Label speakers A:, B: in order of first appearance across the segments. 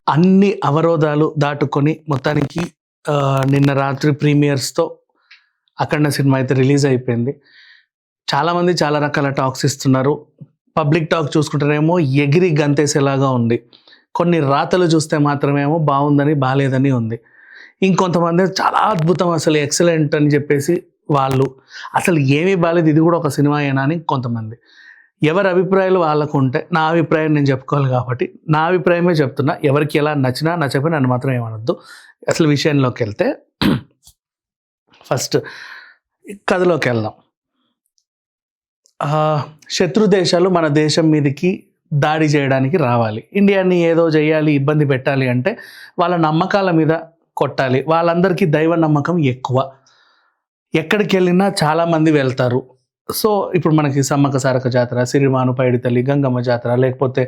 A: అన్ని అవరోధాలు దాటుకొని మొత్తానికి నిన్న రాత్రి ప్రీమియర్స్‌తో 'అఖండ' సినిమా అయితే రిలీజ్ అయిపోయింది. చాలామంది చాలా రకాల టాక్స్ ఇస్తున్నారు. పబ్లిక్ టాక్ చూసుకుంటేనేమో ఎగిరి గంతేసేలాగా ఉంది. కొన్ని రాతలు చూస్తే మాత్రమేమో బావుందని, బాలేదని ఉంది. ఇంకొంతమంది చాలా అద్భుతం, అసలు ఎక్సలెంట్ అని చెప్పేసి వాళ్ళు. అసలు ఏమీ బాలేదు, ఇది కూడా ఒక సినిమాయేనా అని కొంతమంది. ఎవరి అభిప్రాయాలు వాళ్ళకు ఉంటే, నా అభిప్రాయం నేను చెప్పుకోవాలి కాబట్టి నా అభిప్రాయమే చెప్తున్నా. ఎవరికి ఎలా నచ్చినా నచ్చకపోయినా నన్ను మాత్రం ఏమనొద్దు. అసలు విషయంలోకి వెళ్తే ఫస్ట్ కథలోకి వెళ్దాం. శత్రు దేశాలు మన దేశం మీదకి దాడి చేయడానికి రావాలి. ఇండియాని ఏదో చేయాలి, ఇబ్బంది పెట్టాలి అంటే వాళ్ళ నమ్మకాల మీద కొట్టాలి. వాళ్ళందరికీ దైవ నమ్మకం ఎక్కువ. ఎక్కడికి వెళ్ళినా చాలామంది వెళ్తారు. సో ఇప్పుడు మనకి సమ్మక్క సారక్క జాతర, సిరిమాను పైడితల్లి, గంగమ్మ జాతర, లేకపోతే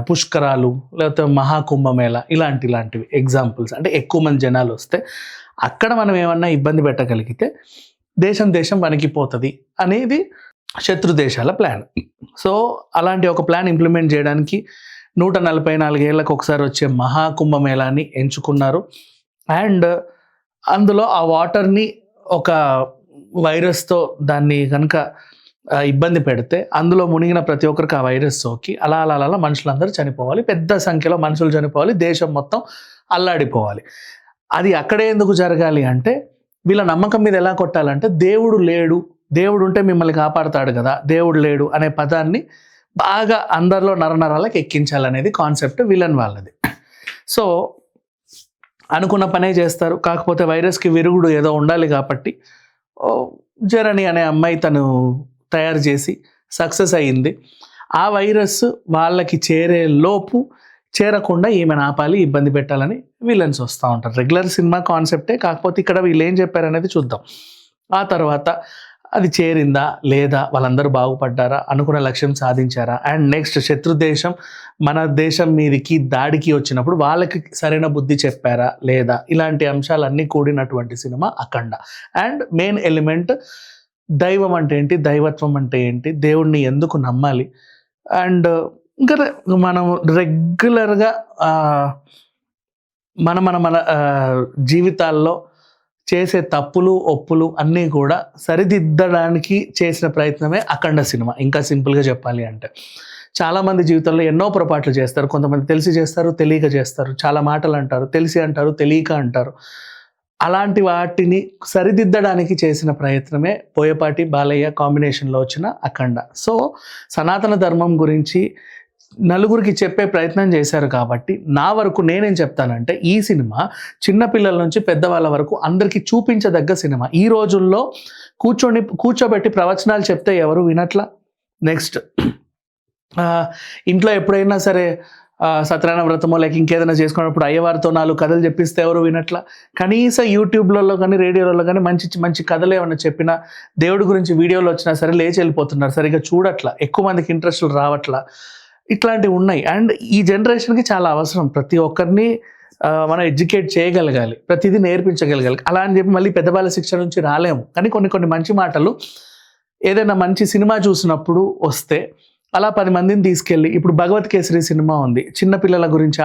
A: పుష్కరాలు, లేకపోతే మహాకుంభమేళ, ఇలాంటివి ఎగ్జాంపుల్స్. అంటే ఎక్కువ మంది జనాలు వస్తే అక్కడ మనం ఏమన్నా ఇబ్బంది పెట్టగలిగితే దేశం వణికిపోతుంది అనేది శత్రు దేశాల ప్లాన్. సో అలాంటి ఒక ప్లాన్ ఇంప్లిమెంట్ చేయడానికి 144 ఏళ్ళకు ఒకసారి వచ్చే మహాకుంభమేళాన్ని ఎంచుకున్నారు. అండ్ అందులో ఆ వాటర్ని ఒక వైరస్తో దాన్ని కనుక ఇబ్బంది పెడితే అందులో మునిగిన ప్రతి ఒక్కరికి ఆ వైరస్ సోకి అలా మనుషులందరూ చనిపోవాలి. పెద్ద సంఖ్యలో మనుషులు చనిపోవాలి. దేశం మొత్తం అల్లాడిపోవాలి. అది అక్కడే ఎందుకు జరగాలి అంటే వీళ్ళ నమ్మకం మీద ఎలా కొట్టాలంటే దేవుడు లేడు, దేవుడు ఉంటే మిమ్మల్ని కాపాడుతాడు కదా, దేవుడు లేడు అనే పదాన్ని బాగా అందరిలో నరనరాలకు ఎక్కించాలనేది కాన్సెప్ట్ విలన్ వాళ్ళది. సో అనుకున్న పనే చేస్తారు. కాకపోతే వైరస్కి విరుగుడు ఏదో ఉండాలి కాబట్టి జరణి అనే అమ్మాయి తను తయారు చేసి సక్సెస్ అయ్యింది. ఆ వైరస్ వాళ్ళకి చేరే లోపు చేరకుండా ఈమెను ఆపాలి, ఇబ్బంది పెట్టాలని విలన్స్ వస్తూ ఉంటారు. రెగ్యులర్ సినిమా కాన్సెప్టే, కాకపోతే ఇక్కడ వీళ్ళు ఏం చెప్పారనేది చూద్దాం. ఆ తర్వాత అది చేరిందా లేదా, వాళ్ళందరూ బాగుపడ్డారా, అనుకున్న లక్ష్యం సాధించారా, అండ్ నెక్స్ట్ శత్రు దేశం మన దేశం మీదకి దాడికి వచ్చినప్పుడు వాళ్ళకి సరైన బుద్ధి చెప్పారా లేదా, ఇలాంటి అంశాలన్నీ కూడినటువంటి cinema Akhanda. And main element దైవం అంటే ఏంటి, దైవత్వం అంటే ఏంటి, దేవుణ్ణి ఎందుకు నమ్మాలి, అండ్ ఇంకా మనం రెగ్యులర్గా మన జీవితాల్లో చేసే తప్పులు ఒప్పులు అన్నీ కూడా సరిదిద్దడానికి చేసిన ప్రయత్నమే అఖండ సినిమా. ఇంకా సింపుల్గా చెప్పాలి అంటే చాలామంది జీవితంలో ఎన్నో పొరపాట్లు చేస్తారు. కొంతమంది తెలిసి చేస్తారు, తెలియక చేస్తారు. చాలా మాటలు అంటారు, తెలిసి అంటారు, తెలియక అంటారు. అలాంటి వాటిని సరిదిద్దడానికి చేసిన ప్రయత్నమే బోయపాటి బాలయ్య కాంబినేషన్లో వచ్చిన అఖండ. సో సనాతన ధర్మం గురించి నలుగురికి చెప్పే ప్రయత్నం చేశారు కాబట్టి నా వరకు నేనేం చెప్తానంటే ఈ సినిమా చిన్నపిల్లల నుంచి పెద్దవాళ్ళ వరకు అందరికీ చూపించదగ్గ సినిమా. ఈ రోజుల్లో కూర్చోబెట్టి ప్రవచనాలు చెప్తే ఎవరు వినట్లా. నెక్స్ట్ ఇంట్లో ఎప్పుడైనా సరే సత్యనారాయణ వ్రతమో లేక ఇంకేదైనా చేసుకున్నప్పుడు అయ్యవారితో 4 కథలు చెప్పిస్తే ఎవరు వినట్లా. కనీసం యూట్యూబ్లలో కానీ రేడియోలలో కానీ మంచి కథలు ఏమైనా చెప్పినా, దేవుడి గురించి వీడియోలు వచ్చినా సరే లేచి వెళ్ళిపోతున్నారు, సరిగ్గా చూడట్లా, ఎక్కువ మందికి ఇంట్రెస్ట్లు రావట్లా. ఇట్లాంటివి ఉన్నాయి. అండ్ ఈ జనరేషన్కి చాలా అవసరం. ప్రతి ఒక్కరిని మనం ఎడ్యుకేట్ చేయగలగాలి, ప్రతిదీ నేర్పించగలగాలి. అలా అని చెప్పి మళ్ళీ పెద్దవాళ్ళ శిక్ష నుంచి రాలేము. కానీ కొన్ని మంచి మాటలు ఏదైనా మంచి సినిమా చూసినప్పుడు వస్తే అలా 10 మందిని తీసుకెళ్ళి, ఇప్పుడు భగవత్ కేసరి సినిమా ఉంది, చిన్నపిల్లల గురించి,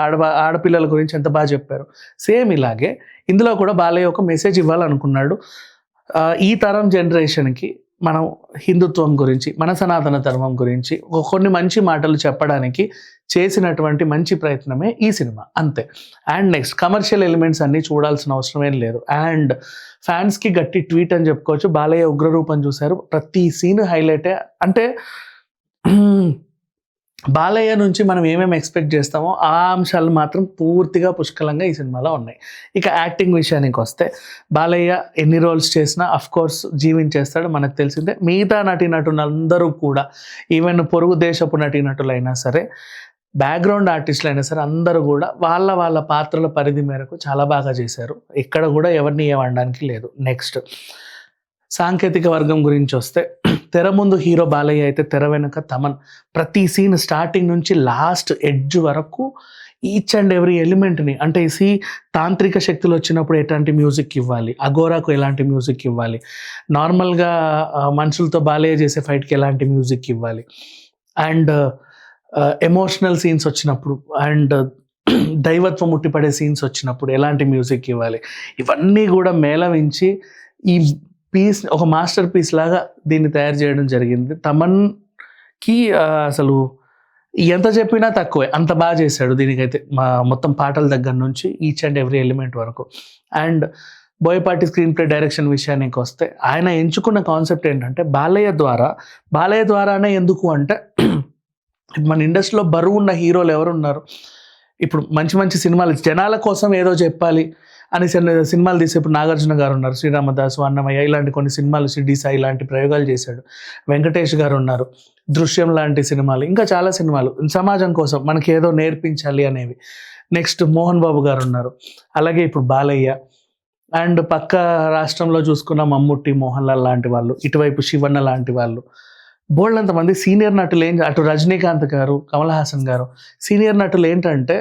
A: ఆడపిల్లల గురించి ఎంత బాగా చెప్పారు. సేమ్ ఇలాగే ఇందులో కూడా బాలయ్య ఒక మెసేజ్ ఇవ్వాలనుకున్నాడు. ఈ తరం జనరేషన్కి మనం హిందుత్వం గురించి, మన సనాతన ధర్మం గురించి కొన్ని మంచి మాటలు చెప్పడానికి చేసినటువంటి మంచి ప్రయత్నమే ఈ సినిమా, అంతే. అండ్ నెక్స్ట్ కమర్షియల్ ఎలిమెంట్స్ అన్నీ చూడాల్సిన అవసరం ఏం లేదు. అండ్ ఫ్యాన్స్కి గట్టి ట్వీట్ అని చెప్పుకోవచ్చు. బాలయ్య ఉగ్రరూపం చూశారు, ప్రతి సీన్ హైలైటే. అంటే బాలయ్య నుంచి మనం ఏమేమి ఎక్స్పెక్ట్ చేస్తామో ఆ అంశాలు మాత్రం పూర్తిగా పుష్కలంగా ఈ సినిమాలో ఉన్నాయి. ఇక యాక్టింగ్ విషయానికి వస్తే బాలయ్య ఎన్ని రోల్స్ చేసినా అఫ్కోర్స్ జీవించేస్తాడు, మనకు తెలిసిందే. మిగతా నటీనటులందరూ కూడా, ఈవెన్ పొరుగు దేశపు నటీనటులైనా సరే, బ్యాక్గ్రౌండ్ ఆర్టిస్టులు అయినా సరే, అందరూ కూడా వాళ్ళ పాత్రల పరిధి మేరకు చాలా బాగా చేశారు. ఇక్కడ కూడా ఎవరిని ఏమనడానికి లేదు. నెక్స్ట్ సాంకేతిక వర్గం గురించి వస్తే తెర ముందు హీరో బాలయ్య అయితే తెర వెనుక తమన్. ప్రతి సీన్ స్టార్టింగ్ నుంచి లాస్ట్ ఎడ్జ్ వరకు ఈచ్ అండ్ ఎవ్రీ ఎలిమెంట్ని, అంటే తాంత్రిక శక్తులు వచ్చినప్పుడు ఎలాంటి మ్యూజిక్ ఇవ్వాలి, అఘోరాకు ఎలాంటి మ్యూజిక్ ఇవ్వాలి, నార్మల్గా మనుషులతో బాలయ్య చేసే ఫైట్కి ఎలాంటి మ్యూజిక్ ఇవ్వాలి, అండ్ ఎమోషనల్ సీన్స్ వచ్చినప్పుడు అండ్ దైవత్వం ఉట్టిపడే సీన్స్ వచ్చినప్పుడు ఎలాంటి మ్యూజిక్ ఇవ్వాలి, ఇవన్నీ కూడా మేళవించి ఈ పీస్ ఒక మాస్టర్ పీస్ లాగా దీన్ని తయారు చేయడం జరిగింది. తమన్కి అసలు ఎంత చెప్పినా తక్కువే, అంత బాగా చేశాడు దీనికైతే. మొత్తం పాటల దగ్గర నుంచి ఈచ్ అండ్ ఎవ్రీ ఎలిమెంట్ వరకు. And Boyapati screen play direction విషయానికి వస్తే ఆయన ఎంచుకున్న కాన్సెప్ట్ ఏంటంటే బాలయ్య ద్వారానే. ఎందుకు అంటే మన ఇండస్ట్రీలో బరువు ఉన్న హీరోలు ఎవరున్నారు, ఇప్పుడు మంచి మంచి సినిమాలు జనాల కోసం ఏదో చెప్పాలి అని సినిమాలు తీసే ఇప్పుడు నాగార్జున గారు ఉన్నారు, శ్రీరామదాసు, అన్నమయ్య ఇలాంటి కొన్ని సినిమాలు, సిడ్డి సాయి ఇలాంటి ప్రయోగాలు చేశాడు. వెంకటేష్ గారు ఉన్నారు, దృశ్యం లాంటి సినిమాలు, ఇంకా చాలా సినిమాలు సమాజం కోసం మనకి ఏదో నేర్పించాలి అనేవి. నెక్స్ట్ మోహన్ బాబు గారు ఉన్నారు, అలాగే ఇప్పుడు బాలయ్య. అండ్ పక్క రాష్ట్రంలో చూసుకున్న మమ్ముట్టి, మోహన్ లాల్ లాంటి వాళ్ళు, ఇటువైపు శివన్న లాంటి వాళ్ళు, బోల్డ్ మంది సీనియర్ నటులు. అటు రజనీకాంత్ గారు, కమల్ హాసన్ గారు సీనియర్ నటులు ఏంటంటే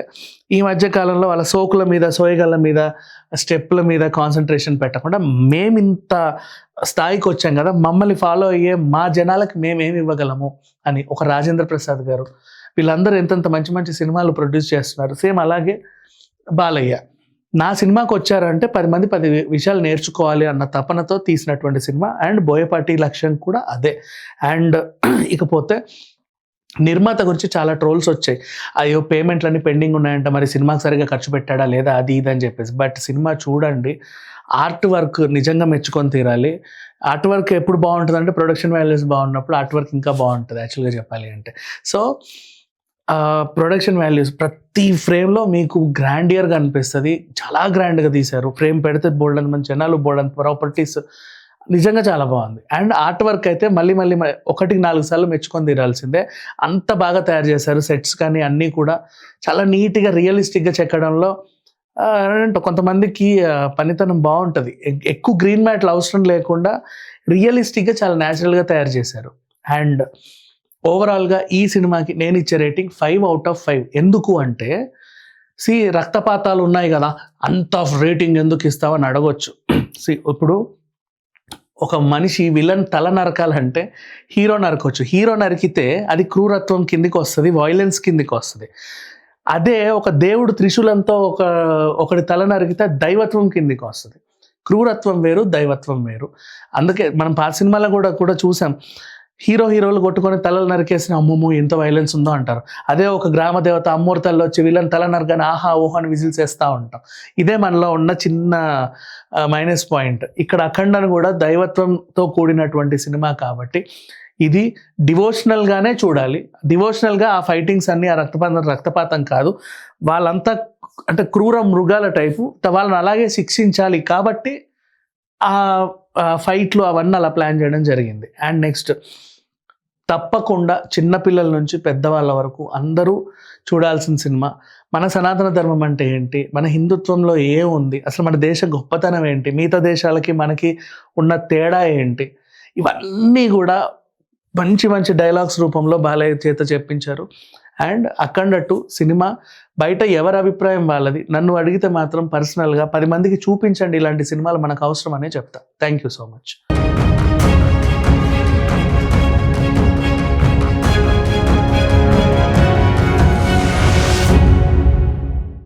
A: ఈ మధ్య కాలంలో వాళ్ళ సోకుల మీద, సోయగళ్ళ మీద, స్టెప్పుల మీద కాన్సన్ట్రేషన్ పెట్టకుండా మేము ఇంత స్థాయికి వచ్చాం కదా, మమ్మల్ని ఫాలో అయ్యే మా జనాలకు మేమేమి ఇవ్వగలము అని ఒక రాజేంద్ర ప్రసాద్ గారు, వీళ్ళందరూ ఎంతెంత మంచి మంచి సినిమాలు ప్రొడ్యూస్ చేస్తున్నారు. సేమ్ అలాగే బాలయ్య నా సినిమాకి వచ్చారంటే 10 మంది 10 విషయాలు నేర్చుకోవాలి అన్న తపనతో తీసినటువంటి సినిమా. అండ్ బోయపాటి లక్ష్యం కూడా అదే. అండ్ ఇకపోతే నిర్మాత గురించి చాలా ట్రోల్స్ వచ్చాయి, అయ్యో పేమెంట్లన్నీ పెండింగ్ ఉన్నాయంట, మరి సినిమాకి సరిగా ఖర్చు పెట్టాడా లేదా, అది ఇది అని చెప్పేసి. బట్ సినిమా చూడండి, ఆర్ట్ వర్క్ నిజంగా మెచ్చుకొని తీరాలి. ఆర్ట్ వర్క్ ఎప్పుడు బాగుంటుంది అంటే ప్రొడక్షన్ వాల్యూస్ బాగున్నప్పుడు ఆర్ట్ వర్క్ ఇంకా బాగుంటుంది యాక్చువల్గా చెప్పాలి అంటే. సో ప్రొడక్షన్ వాల్యూస్ ప్రతి ఫ్రేమ్లో మీకు గ్రాండియర్గా అనిపిస్తుంది, చాలా గ్రాండ్గా తీశారు. ఫ్రేమ్ పెడితే బోల్డన్ మంచి జనాలు, బోల్డన్ ప్రాపర్టీస్, నిజంగా చాలా బాగుంది. అండ్ ఆర్ట్ వర్క్ అయితే మళ్ళీ 1-4 సార్లు మెచ్చుకొని తీరాల్సిందే, అంత బాగా తయారు చేశారు. సెట్స్ కానీ అన్నీ కూడా చాలా నీట్గా రియలిస్టిక్గా చెక్కడంలో కొంతమందికి పనితనం బాగుంటుంది. ఎక్కువ గ్రీన్ మ్యాట్లు అవసరం లేకుండా రియలిస్టిక్గా చాలా న్యాచురల్గా తయారు చేశారు. అండ్ ఓవరాల్గా ఈ సినిమాకి నేను ఇచ్చే రేటింగ్ 5/5. ఎందుకు అంటే రక్తపాతాలు ఉన్నాయి కదా, అంత రేటింగ్ ఎందుకు ఇస్తావని అడగొచ్చు. ఇప్పుడు ఒక మనిషి విలన్ తల నరకాలంటే హీరో నరకొచ్చు, హీరో నరికితే అది క్రూరత్వం కిందికి వస్తుంది, వైలెన్స్ కిందికి వస్తుంది. అదే ఒక దేవుడు త్రిశూలంతో ఒకటి తల నరికితే దైవత్వం కిందికి వస్తుంది. క్రూరత్వం వేరు, దైవత్వం వేరు. అందుకే మనం పాత సినిమాలో కూడా చూసాం, హీరోలు కొట్టుకొని తలలు నరికేసిన అమ్మమ్మో ఎంత వైలెన్స్ ఉందో అంటారు. అదే ఒక గ్రామ దేవత అమ్మోరు తల్లి వచ్చి వీళ్ళని తల నరకని ఆహా ఓహో అని విజిల్స్ వేస్తూ ఉంటాం. ఇదే మనలో ఉన్న చిన్న మైనస్ పాయింట్. ఇక్కడ అఖండను కూడా దైవత్వంతో కూడినటువంటి సినిమా కాబట్టి ఇది డివోషనల్గానే చూడాలి. డివోషనల్గా ఆ ఫైటింగ్స్ అన్నీ ఆ రక్తపాతం కాదు, వాళ్ళంతా అంటే క్రూర మృగాల టైపు, వాళ్ళని అలాగే శిక్షించాలి కాబట్టి ఆ ఫైట్లు అవన్నీ అలా ప్లాన్ చేయడం జరిగింది. అండ్ నెక్స్ట్ తప్పకుండా చిన్నపిల్లల నుంచి పెద్దవాళ్ళ వరకు అందరూ చూడాల్సిన సినిమా. మన సనాతన ధర్మం అంటే ఏంటి, మన హిందుత్వంలో ఏముంది, అసలు మన దేశ గొప్పతనం ఏంటి, మిగతా దేశాలకి మనకి ఉన్న తేడా ఏంటి, ఇవన్నీ కూడా మంచి మంచి డైలాగ్స్ రూపంలో బాలయ్య చేత చెప్పించారు. అండ్ అఖండ 2 సినిమా బయట ఎవరి అభిప్రాయం వాళ్ళది, నన్ను అడిగితే మాత్రం పర్సనల్గా 10 మందికి చూపించండి ఇలాంటి సినిమాలు మనకు అవసరం అనే చెప్తా. Thank you so much.